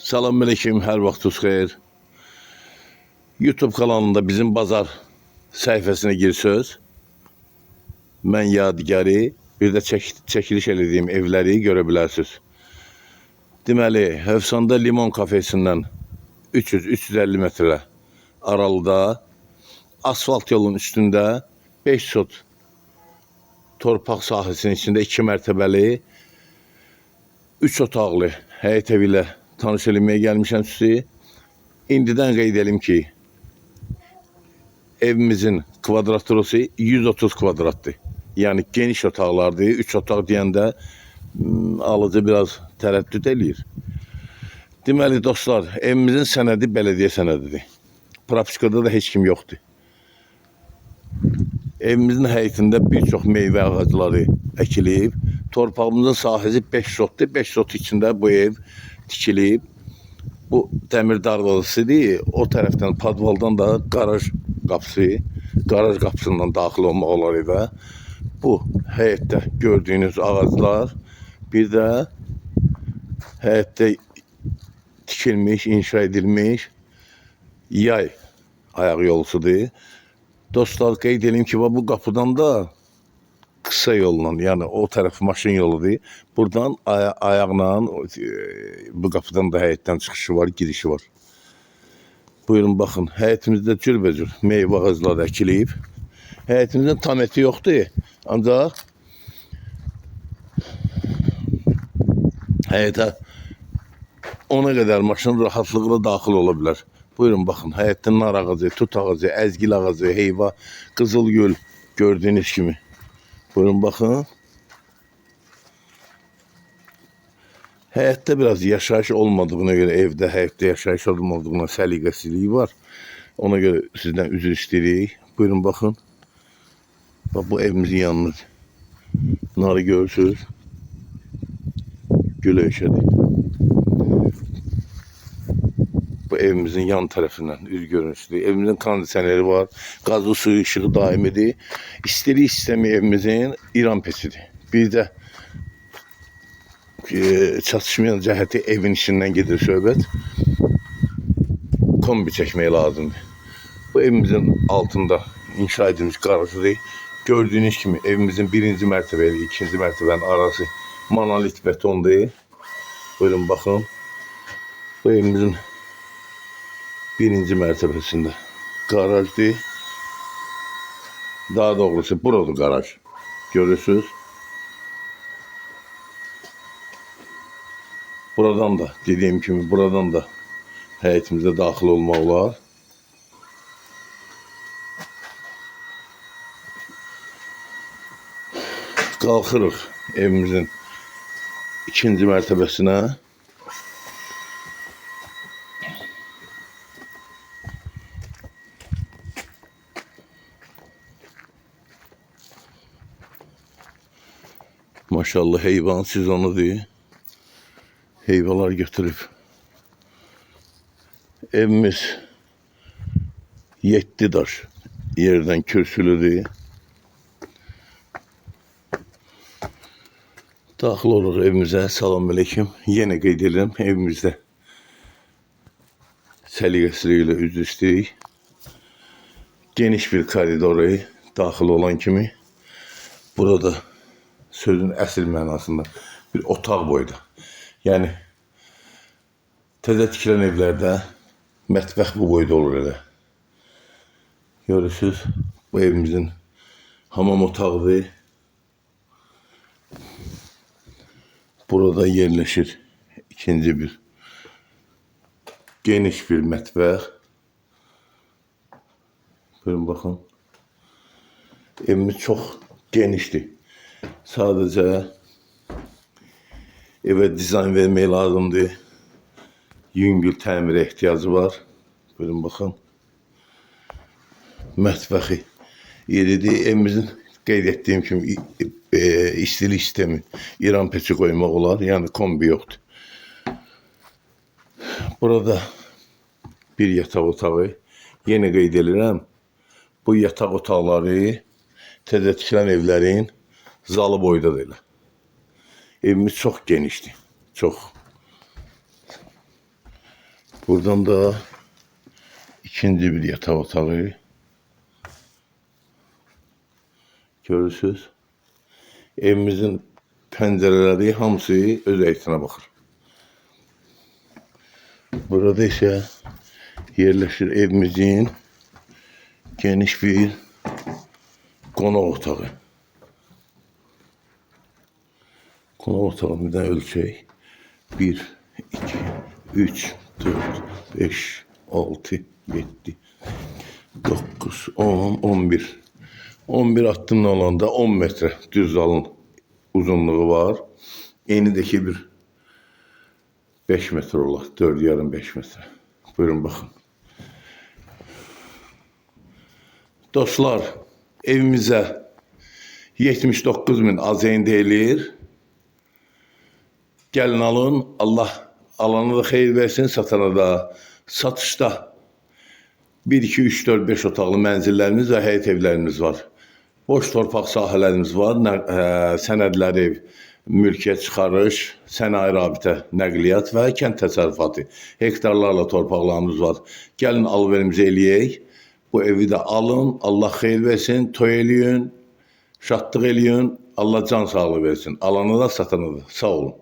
Selamünaleyküm, hər vaxtınız xeyir. YouTube kanalında bizim bazar səhifəsinə girsiniz. Mən yadigarı, bir də çəkiliş elədiyim evləri görə bilərsiniz. Deməli, Hövsanda Limon kafesindən 300-350 metrə aralıda asfalt yolun üstündə 5 sot torpaq sahəsinin içində 2 mərtəbəli 3 otaqlı həyət evi ilə tanış eləməyə gəlmişəm sizi. İndidən qeyd edim ki, evimizin kvadratırası 130 kvadratdır. Yəni geniş otaqlardır. 3 otaq deyəndə alıcı biraz tərəddüd eləyir. Deməli dostlar, evimizin sənədi bələdiyyə sənədidir. Praktikada da heç kim yoxdur. Evimizin həyətində bir çox meyvə ağacları əkilib. Torpağımızın sahəsi 5 sotdur. 5 sot içində bu ev tikilib. Bu dəmir darvazasıdır. O tərəfdən padvaldan da garaj qapısından daxil olmaq olar evə. Bu həyətdə gördüyünüz ağaclar, bir də həyətdə tikilmiş, inşa edilmiş yay ayaq yolusudur. Dostlar, qeyd edeyim ki, bu qapıdan da kısa yolla, yəni o tərəf maşın yoludur. Buradan ayaqla bu qapıdan da həyətdən çıxışı var, girişi var. Buyurun, baxın, həyətimizdə cürbəcür meyvə ağacları əkilib. Həyətimizin tam eti yoxdur, ancaq həyətə ona qədər maşın rahatlıqla daxil ola bilər. Buyurun, baxın, həyətdə nar ağacı, tut ağacı, əzgil ağacı, heyva, qızılgül gördüyünüz kimi. Buyurun, baxın. Həyətdə biraz yaşayış olmadığına görə, evdə, həyətdə yaşayış olmadığına səliqəsizliyi var. Ona görə sizdən üzr istəyirik. Buyurun, baxın. Bax, bu evimizin yanıdır. Narı görürsünüz. Gül öşədir. Bu evimizin yan tərəfindən üz görünüşüdür. Evimizin kondisioneri var. Qazlı suyu işığı daimidir. İstədiyi sistemi evimizin İran pesidir. Bir də çatışmayan cəhəti evin içindən gedir söhbət. Kombi çəkmək lazımdır. Bu evimizin altında inşa edilmiş garajıdır. Gördüyünüz kimi evimizin birinci mərtəbə ilə ikinci mərtəbənin arası monolit betondur. Buyurun, baxın. Bu evimizin birinci mərtəbəsində garajdır. Daha doğrusu buradır garaj. Görürsünüz. Buradan da, dediyim kimi, buradan da həyətimizə daxil olmaq olar. Qalxırıq evimizin ikinci mərtəbəsinə. Maşallah, heyvan sezonudur. Heyvalar götürüb. Evimiz 7 daş yerdən kürsülüdür. Daxil oluruq evimizə. Selamünaleyküm. Yenə qeyd edirəm, evimizdə səliqəsizliyi ilə üzr istəyirik. Geniş bir koridoru daxil olan kimi burada sözün əsl mənasında bir otaq boyda. Yəni təzə tikilən evlərdə mətbəx bu boyda olur elə. Görürsünüz, bu evimizin hamam otağıdır. Burada yerləşir ikinci bir geniş bir mətbəx. Buyurun, baxın. Evimiz çox genişdir. Sadəcə evə dizayn vermək lazımdır. Yüngül təmirə ehtiyacı var. Buyurun, baxın. Mətbəxi yeridir. Evimizin qeyd etdiyim kimi istilik sistemi İran peçi qoymaq olar. Yəni kombi yoxdur. Burada bir yataq otağı. Yenə qeyd edirəm. Bu yataq otaqları təzə tikilən evlərin zalı boydadır elə. Evimiz çox genişdir. Çox. Buradan da ikinci bir yatak otağı. Görürsünüz. Evimizin pəncərələri hamısı öz əysinə baxır. Burada ise yerleşir evimizin geniş bir qonaq otağı. Qonaq otağını da ölçək. 1, 2, 3, 4, 5, 6, 7, 9, 10, 11. 11 addımla olanda 10 metre düz zalın uzunluğu var. Enideki bir 5 metre olar. 4,5-5 metre. Buyurun bakın. Dostlar, evimize 79.000 azeyn deyilir. Gəlin alın. Allah alana da xeyir versin, satana da. Satışda 1, 2, 3, 4, 5 otaqlı mənzillərimiz və həyət evlərimiz var. Boş torpaq sahələrimiz var. Sənədlər ev, mülkiyyət çıxarış, sənaye rabitə, nəqliyyat və kənd təsərrüfatı. Hektarlarla torpaqlarımız var. Gəlin alverimizi eləyək. Bu evi də alın. Allah xeyir versin. Toy eləyin. Şadlıq eləyin. Allah can sağlığı versin. Alana da satana da. Sağ olun.